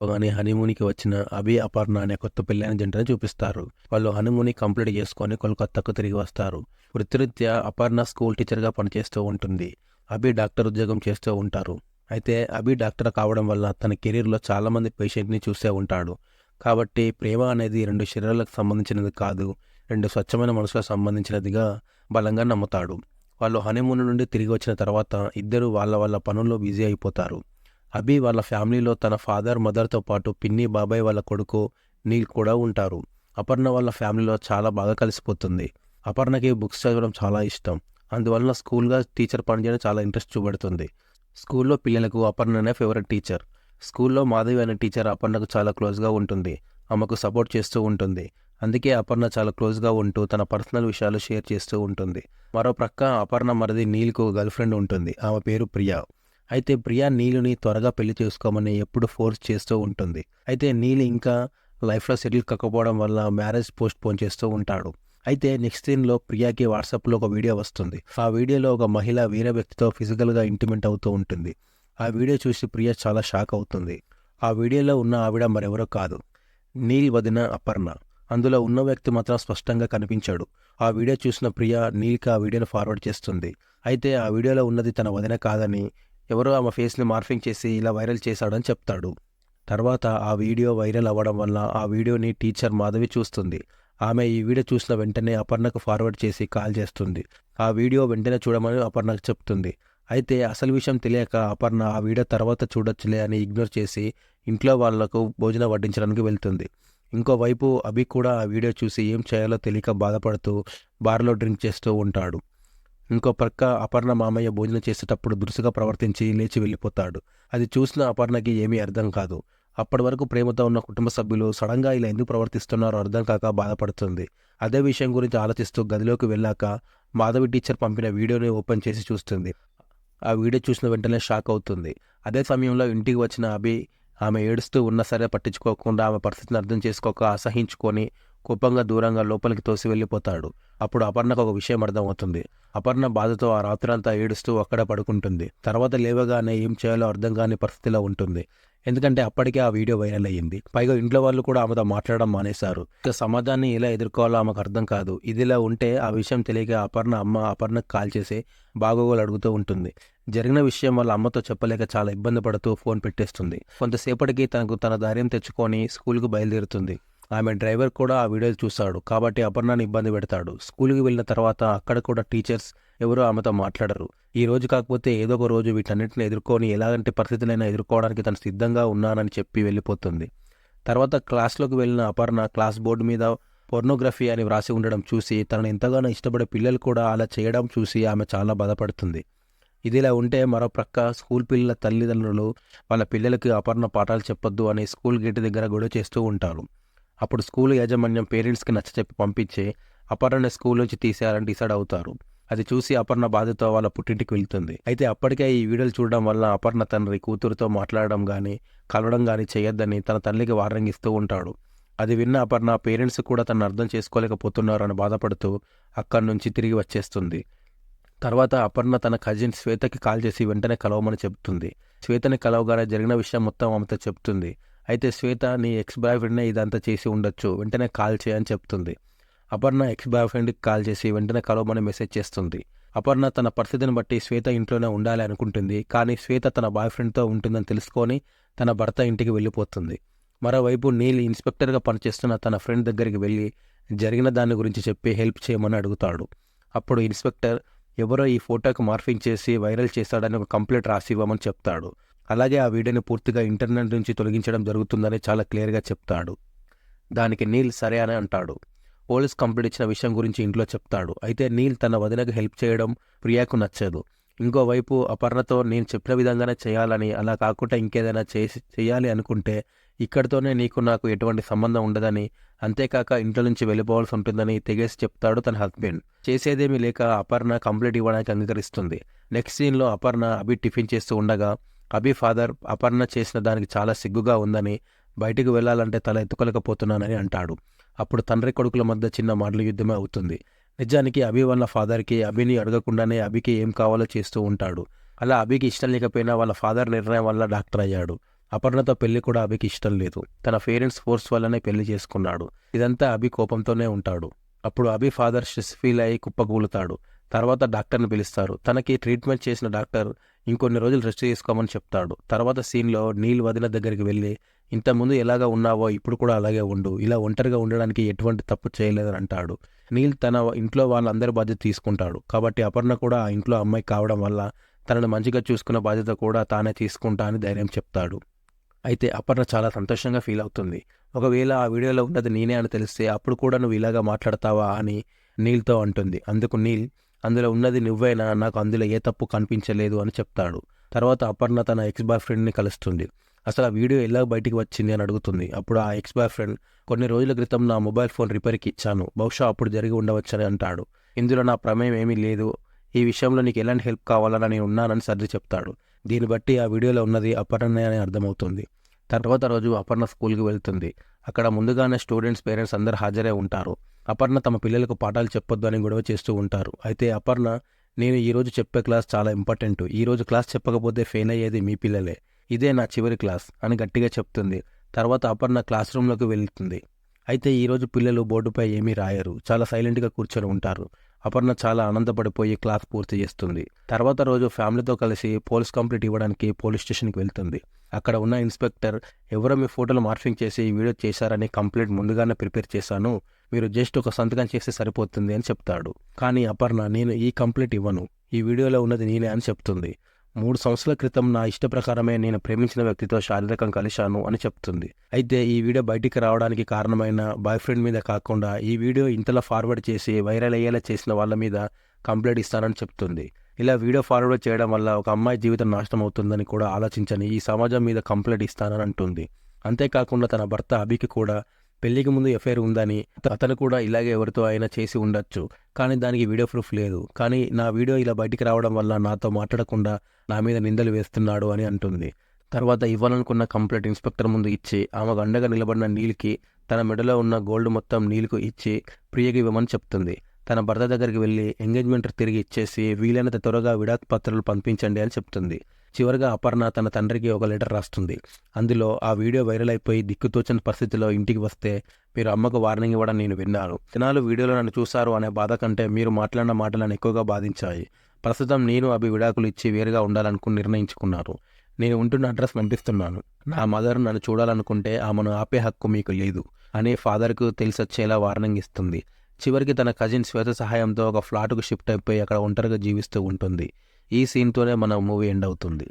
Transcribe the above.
కానీ హనీమూన్‌కి వచ్చిన అభి, అపర్ణ అనే కొత్త పెళ్లైన జంటని చూపిస్తారు. వాళ్ళు హనీమూన్‌ని కంప్లీట్ చేసుకొని కోల్‌కత్తాకు తిరిగి వస్తారు. వృత్తిరీత్యా అపర్ణ స్కూల్ టీచర్‌గా పనిచేస్తూ ఉంటుంది. అభి డాక్టర్ ఉద్యోగం చేస్తూ ఉంటారు. అయితే అభి డాక్టర్ కావడం వల్ల తన కెరీర్‌లో చాలామంది పేషెంట్‌ని చూసే ఉంటాడు. కాబట్టి ప్రేమ అనేది 2 శరీరాలకు సంబంధించినది కాదు, 2 స్వచ్ఛమైన మనసులకు సంబంధించినదిగా బలంగా నమ్ముతాడు. వాళ్ళు హనీమూన్ నుండి తిరిగి వచ్చిన తర్వాత ఇద్దరూ వాళ్ళ వాళ్ళ పనుల్లో బిజీ అయిపోతారు. అభి వాళ్ళ ఫ్యామిలీలో తన ఫాదర్, మదర్‌తో పాటు పిన్ని, బాబాయ్ వాళ్ళ కొడుకు నీల్ కూడా ఉంటారు. అపర్ణ వాళ్ళ ఫ్యామిలీలో చాలా బాగా కలిసిపోతుంది. అపర్ణకి బుక్స్ చదవడం చాలా ఇష్టం. అందువలన స్కూల్‌గా టీచర్ పని చేయడం చాలా ఇంట్రెస్ట్ చూపెడుతుంది. స్కూల్‌లో పిల్లలకు అపర్ణనే ఫేవరెట్ టీచర్. స్కూల్‌లో మాధవి అనే టీచర్ అపర్ణకు చాలా క్లోజ్‌గా ఉంటుంది. ఆమెకు సపోర్ట్ చేస్తూ ఉంటుంది. అందుకే అపర్ణ చాలా క్లోజ్‌గా ఉంటూ తన పర్సనల్ విషయాలు షేర్ చేస్తూ ఉంటుంది. మరో ప్రక్క అపర్ణ మరిది నీల్‌కు గర్ల్ ఫ్రెండ్ ఉంటుంది. ఆమె పేరు ప్రియా. అయితే ప్రియా నీలుని త్వరగా పెళ్లి చేసుకోమని ఎప్పుడు ఫోర్స్ చేస్తూ ఉంటుంది. అయితే నీల్ ఇంకా లైఫ్‌లో సెటిల్ కాకపోవడం వల్ల మ్యారేజ్ పోస్ట్‌పోన్ చేస్తూ ఉంటాడు. అయితే నెక్స్ట్ సీన్‌లో ప్రియాకి వాట్సాప్‌లో ఒక వీడియో వస్తుంది. ఆ వీడియోలో ఒక మహిళ వేరే వ్యక్తితో ఫిజికల్‌గా ఇంటిమేట్ అవుతూ ఉంటుంది. ఆ వీడియో చూసి ప్రియా చాలా షాక్ అవుతుంది. ఆ వీడియోలో ఉన్న ఆవిడ మరెవరో కాదు, నీల్ వదిన అపర్ణ. అందులో ఉన్న వ్యక్తి మాత్రం స్పష్టంగా కనిపించాడు. ఆ వీడియో చూసిన ప్రియా నీల్‌కి ఆ వీడియోని ఫార్వర్డ్ చేస్తుంది. అయితే ఆ వీడియోలో ఉన్నది తన వదిన కాదని, ఎవరో ఆమె ఫేస్‌ని మార్ఫింగ్ చేసి ఇలా వైరల్ చేశాడని చెప్తాడు. తర్వాత ఆ వీడియో వైరల్ అవ్వడం వల్ల ఆ వీడియోని టీచర్ మాధవి చూస్తుంది. ఆమె ఈ వీడియో చూసిన వెంటనే అపర్ణకు ఫార్వర్డ్ చేసి కాల్ చేస్తుంది. ఆ వీడియో వెంటనే చూడమని అపర్ణకు చెప్తుంది. అయితే అసలు విషయం తెలియక అపర్ణ ఆ వీడియో తర్వాత చూడొచ్చులే అని ఇగ్నోర్ చేసి ఇంట్లో వాళ్లకు భోజనం వడ్డించడానికి వెళ్తుంది. ఇంకోవైపు అభి కూడా ఆ వీడియో చూసి ఏం చేయాలో తెలియక బాధపడుతూ బార్లో డ్రింక్ చేస్తూ ఉంటాడు. ఇంకో ప్రక్క అపర్ణ మామయ్య భోజనం చేసేటప్పుడు దురుసుగా ప్రవర్తించి లేచి వెళ్ళిపోతాడు. అది చూసిన అపర్ణకి ఏమీ అర్థం కాదు. అప్పటి వరకు ప్రేమతో ఉన్న కుటుంబ సభ్యులు సడన్గా ఇలా ఎందుకు ప్రవర్తిస్తున్నారో అర్థం కాక బాధపడుతుంది. అదే విషయం గురించి ఆలోచిస్తూ గదిలోకి వెళ్ళాక మాధవి టీచర్ పంపిన వీడియోని ఓపెన్ చేసి చూస్తుంది. ఆ వీడియో చూసిన వెంటనే షాక్ అవుతుంది. అదే సమయంలో ఇంటికి వచ్చిన అభి ఆమె ఏడుస్తూ ఉన్నా సరే పట్టించుకోకుండా ఆమె పరిస్థితిని అర్థం చేసుకోక అసహించుకొని కోపంగా దూరంగా లోపలికి తోసి వెళ్ళిపోతాడు. అప్పుడు అపర్ణకు ఒక విషయం అర్థమవుతుంది. అపర్ణ బాధతో ఆ రాత్రంతా ఏడుస్తూ అక్కడ పడుకుంటుంది. తర్వాత లేవగానే ఏం చేయాలో అర్థం కాని పరిస్థితిలో ఉంటుంది. ఎందుకంటే అప్పటికే ఆ వీడియో వైరల్ అయ్యింది. పైగా ఇంట్లో వాళ్ళు కూడా ఆమెతో మాట్లాడడం మానేశారు. ఇక సమాజాన్ని ఎలా ఎదుర్కోవాలో ఆమెకు అర్థం కాదు. ఇదిలా ఉంటే ఆ విషయం తెలియక అపర్ణ అమ్మ అపర్ణకు కాల్ చేసి బాగోగులు అడుగుతూ ఉంటుంది. జరిగిన విషయం వాళ్ళ అమ్మతో చెప్పలేక చాలా ఇబ్బంది పడుతూ ఫోన్ పెట్టేస్తుంది. కొంతసేపటికి తన ధైర్యం తెచ్చుకొని స్కూల్కు బయలుదేరుతుంది. ఆమె డ్రైవర్ కూడా ఆ వీడియో చూశాడు కాబట్టి అపర్ణని ఇబ్బంది పెడతాడు. స్కూల్కి వెళ్ళిన తర్వాత అక్కడ కూడా టీచర్స్ ఎవరూ ఆమెతో మాట్లాడరు. ఈ రోజు కాకపోతే ఏదో ఒక రోజు వీటన్నిటిని ఎదుర్కొని ఎలాంటి పరిస్థితులైనా ఎదుర్కోవడానికి తను సిద్ధంగా ఉన్నానని చెప్పి వెళ్ళిపోతుంది. తర్వాత క్లాస్లోకి వెళ్ళిన అపర్ణ క్లాస్ బోర్డు మీద పోర్నోగ్రఫీ అని వ్రాసి ఉండడం చూసి తనను ఎంతగానో ఇష్టపడే పిల్లలు కూడా అలా చేయడం చూసి ఆమె చాలా బాధపడుతుంది. ఇదిలా ఉంటే మరో ప్రక్క స్కూల్ పిల్లల తల్లిదండ్రులు వాళ్ళ పిల్లలకి అపర్ణ పాఠాలు చెప్పొద్దు అని స్కూల్ గేటు దగ్గర గొడవ చేస్తూ ఉంటారు. అప్పుడు స్కూల్ యాజమాన్యం పేరెంట్స్కి నచ్చచెప్పి పంపించి అపర్ణ స్కూల్ నుంచి తీసేయాలని డిసైడ్ అవుతారు. అది చూసి అపర్ణ బాధతో వాళ్ళ పుట్టింటికి వెళ్తుంది. అయితే అప్పటికే ఈ వీడియోలు చూడడం వల్ల అపర్ణ తండ్రి కూతురుతో మాట్లాడడం కానీ కలవడం కానీ చేయొద్దని తన తల్లికి వార్నింగ్ ఇస్తూ ఉంటాడు. అది విన్న అపర్ణ పేరెంట్స్ కూడా తనను అర్థం చేసుకోలేకపోతున్నారు అని బాధపడుతూ అక్కడి నుంచి తిరిగి వచ్చేస్తుంది. తర్వాత అపర్ణ తన కజిన్ శ్వేతకి కాల్ చేసి వెంటనే కలవమని చెబుతుంది. శ్వేతని కలవగానే జరిగిన విషయం మొత్తం ఆమెతో చెప్తుంది. అయితే శ్వేత నీ ఎక్స్ బాయ్ ఫ్రెండ్నే ఇదంతా చేసి ఉండొచ్చు, వెంటనే కాల్ చేయని చెప్తుంది. అపర్ణ ఎక్స్ బాయ్ ఫ్రెండ్కి కాల్ చేసి వెంటనే కలవమని మెసేజ్ చేస్తుంది. అపర్ణ తన పరిస్థితిని బట్టి శ్వేత ఇంట్లోనే ఉండాలి అనుకుంటుంది. కానీ శ్వేత తన బాయ్ ఫ్రెండ్తో ఉంటుందని తెలుసుకొని తన భర్త ఇంటికి వెళ్ళిపోతుంది. మరోవైపు నీల్ ఇన్స్పెక్టర్గా పనిచేస్తున్న తన ఫ్రెండ్ దగ్గరికి వెళ్ళి జరిగిన దాని గురించి చెప్పి హెల్ప్ చేయమని అడుగుతాడు. అప్పుడు ఇన్స్పెక్టర్ ఎవరో ఈ ఫోటోకి మార్ఫింగ్ చేసి వైరల్ చేశాడని ఒక కంప్లైంట్ రాసి ఇవ్వమని చెప్తాడు. అలాగే ఆ వీడియోని పూర్తిగా ఇంటర్నెట్ నుంచి తొలగించడం జరుగుతుందని చాలా క్లియర్గా చెప్తాడు. దానికి నీల్ సరే అని అంటాడు. పోలీస్ కంప్లైంట్ ఇచ్చిన విషయం గురించి ఇంట్లో చెప్తాడు. అయితే నీల్ తన వదినకు హెల్ప్ చేయడం ప్రియాకు నచ్చదు. ఇంకోవైపు అపర్ణతో నేను చెప్పిన విధంగానే చేయాలని, అలా కాకుండా ఇంకేదైనా చేయాలి అనుకుంటే ఇక్కడితోనే నీకు నాకు ఎటువంటి సంబంధం ఉండదని, అంతేకాక ఇంట్లో నుంచి వెళ్ళిపోవాల్సి ఉంటుందని తెగేసి చెప్తాడు తన హస్బెండ్. చేసేదేమీ లేక అపర్ణ కంప్లైంట్ ఇవ్వడానికి అంగీకరిస్తుంది. నెక్స్ట్ సీన్లో అపర్ణ అభి టిఫిన్ చేస్తూ ఉండగా అభి ఫాదర్ అపర్ణ చేసిన దానికి చాలా సిగ్గుగా ఉందని, బయటికి వెళ్లాలంటే తల ఎత్తుకోలేకపోతున్నానని అంటాడు. అప్పుడు తండ్రి కొడుకుల మధ్య చిన్న మాటల యుద్ధమే అవుతుంది. నిజానికి అభి వాళ్ళ ఫాదర్కి అభిని అడగకుండానే అభికి ఏం కావాలో చేస్తూ ఉంటాడు. అలా అభికి ఇష్టం లేకపోయినా వాళ్ళ ఫాదర్ నిర్ణయం వల్ల డాక్టర్ అయ్యాడు. అపర్ణతో పెళ్లి కూడా అభికి ఇష్టం లేదు. తన పేరెంట్స్ ఫోర్స్ వల్లనే పెళ్లి చేసుకున్నాడు. ఇదంతా అభి కోపంతోనే ఉంటాడు. అప్పుడు అభి ఫాదర్ స్ట్రెస్ ఫీల్ అయ్యి కుప్పకూలుతాడు. తర్వాత డాక్టర్ని పిలుస్తారు. తనకి ట్రీట్మెంట్ చేసిన డాక్టర్ ఇంకొన్ని రోజులు రెస్ట్ తీసుకోమని చెప్తాడు. తర్వాత సీన్లో నీల్ వదిన దగ్గరికి వెళ్ళి, ఇంతకుముందు ఎలాగా ఉన్నావో ఇప్పుడు కూడా అలాగే ఉండు, ఇలా ఒంటరిగా ఉండడానికి ఎటువంటి తప్పు చేయలేదని అంటాడు. నీల్ తన ఇంట్లో వాళ్ళందరి బాధ్యత తీసుకుంటాడు. కాబట్టి అపర్ణ కూడా ఆ ఇంట్లో అమ్మాయి కావడం వల్ల తనను మంచిగా చూసుకున్న బాధ్యత కూడా తానే తీసుకుంటా అని ధైర్యం చెప్తాడు. అయితే అపర్ణ చాలా సంతోషంగా ఫీల్ అవుతుంది. ఒకవేళ ఆ వీడియోలో ఉన్నది నేనే అని తెలిస్తే అప్పుడు కూడా నువ్వు ఇలాగా మాట్లాడతావా అని నీల్తో అంటుంది. అందుకు నీల్, అందులో ఉన్నది నువ్వైనా, నాకు అందులో ఏ తప్పు కనిపించలేదు అని చెప్తాడు. తర్వాత అపర్ణ తన ఎక్స్ బాయ్ ఫ్రెండ్ని కలుస్తుంది. అసలు ఆ వీడియో ఎలా బయటికి వచ్చింది అని అడుగుతుంది. అప్పుడు ఆ ఎక్స్ బాయ్ ఫ్రెండ్, కొన్ని రోజుల క్రితం నా మొబైల్ ఫోన్ రిపేర్కి ఇచ్చాను, బహుశా అప్పుడు జరిగి ఉండవచ్చని అంటాడు. ఇందులో నా ప్రమేయం ఏమీ లేదు, ఈ విషయంలో నీకు ఎలాంటి హెల్ప్ కావాలని నేను ఉన్నానని సర్ది చెప్తాడు. దీన్ని బట్టి ఆ వీడియోలో ఉన్నది అపర్ణనే అని అర్థమవుతుంది. తర్వాత రోజు అపర్ణ స్కూల్కి వెళ్తుంది. అక్కడ ముందుగానే స్టూడెంట్స్ పేరెంట్స్ అందరు హాజరై ఉంటారు. అపర్ణ తమ పిల్లలకు పాఠాలు చెప్పొద్దు అని గొడవ చేస్తూ ఉంటారు. అయితే అపర్ణ, నేను ఈరోజు చెప్పే క్లాస్ చాలా ఇంపార్టెంట్, ఈరోజు క్లాస్ చెప్పకపోతే ఫెయిల్ అయ్యేది మీ పిల్లలే, ఇదే నా చివరి క్లాస్ అని గట్టిగా చెప్తుంది. తర్వాత అపర్ణ క్లాస్ రూమ్లోకి వెళ్తుంది. అయితే ఈరోజు పిల్లలు బోర్డుపై ఏమీ రాయరు, చాలా సైలెంట్గా కూర్చొని ఉంటారు. అపర్ణ చాలా ఆనందపడిపోయి క్లాస్ పూర్తి చేస్తుంది. తర్వాత రోజు ఫ్యామిలీతో కలిసి పోలీస్ కంప్లైంట్ ఇవ్వడానికి పోలీస్ స్టేషన్కి వెళ్తుంది. అక్కడ ఉన్న ఇన్స్పెక్టర్, ఎవరో మీ ఫోటోలు మార్ఫింగ్ చేసి ఈ వీడియో చేశారని కంప్లైంట్ ముందుగానే ప్రిపేర్ చేశాను, మీరు జస్ట్ ఒక సంతకం చేస్తే సరిపోతుంది అని చెప్తాడు. కానీ అపర్ణ, నేను ఈ కంప్లైంట్ ఇవ్వను, ఈ వీడియోలో ఉన్నది నేనే అని చెప్తుంది. 3 సంవత్సరాల క్రితం నా ఇష్ట ప్రకారమే నేను ప్రేమించిన వ్యక్తితో శారీరకం కలిశాను అని చెప్తుంది. అయితే ఈ వీడియో బయటికి రావడానికి కారణమైన బాయ్ ఫ్రెండ్ మీద కాకుండా ఈ వీడియో ఇంతలా ఫార్వర్డ్ చేసి వైరల్ అయ్యేలా చేసిన వాళ్ళ మీద కంప్లైంట్ ఇస్తానని చెప్తుంది. ఇలా వీడియో ఫార్వర్డ్ చేయడం వల్ల ఒక అమ్మాయి జీవితం నాశనం అవుతుందని కూడా ఆలోచించని ఈ సమాజం మీద కంప్లైంట్ ఇస్తానని అంటుంది. అంతేకాకుండా తన భర్త అభికి కూడా పెళ్లికి ముందు ఎఫైర్ ఉందని, అతను కూడా ఇలాగే ఎవరితో అయినా చేసి ఉండొచ్చు, కానీ దానికి వీడియో ప్రూఫ్ లేదు, కానీ నా వీడియో ఇలా బయటికి రావడం వల్ల నాతో మాట్లాడకుండా నా మీద నిందలు వేస్తున్నాడు అని అంటుంది. తర్వాత ఇవ్వాలనుకున్న కంప్లైంట్ ఇన్స్పెక్టర్ ముందు ఇచ్చి ఆమెకు అండగా నిలబడిన నీల్కి తన మెడలో ఉన్న గోల్డ్ మొత్తం నీల్కు ఇచ్చి ప్రియకి ఇవ్వమని చెప్తుంది. తన భర్త దగ్గరికి వెళ్ళి ఎంగేజ్మెంట్ తిరిగి ఇచ్చేసి వీలైనంత త్వరగా విడాకు పత్రాలు పంపించండి అని చెప్తుంది. చివరిగా అపర్ణ తన తండ్రికి ఒక లెటర్ రాస్తుంది. అందులో ఆ వీడియో వైరల్ అయిపోయి దిక్కుతోచని పరిస్థితిలో ఇంటికి వస్తే మీరు అమ్మకు వార్నింగ్ ఇవ్వడం నేను విన్నాను. జనాలు వీడియోలో నన్ను చూశారు అనే బాధ కంటే మీరు మాట్లాడిన మాటలు నన్ను ఎక్కువగా బాధించాయి. ప్రస్తుతం నేను అభి విడాకులు ఇచ్చి వేరుగా ఉండాలనుకుని నిర్ణయించుకున్నారు. నేను ఉంటున్న అడ్రస్ పంపిస్తున్నాను. నా మదర్ నన్ను చూడాలనుకుంటే ఆమెను ఆపే హక్కు మీకు లేదు అని ఫాదర్కు తెలిసొచ్చేలా వార్నింగ్ ఇస్తుంది. చివరికి తన కజిన్ శ్వేత సహాయంతో ఒక ఫ్లాట్కు షిఫ్ట్ అయిపోయి అక్కడ ఒంటరిగా జీవిస్తూ ఉంటుంది. ఈ సీన్తోనే మన మూవీ ఎండ్ అవుతుంది.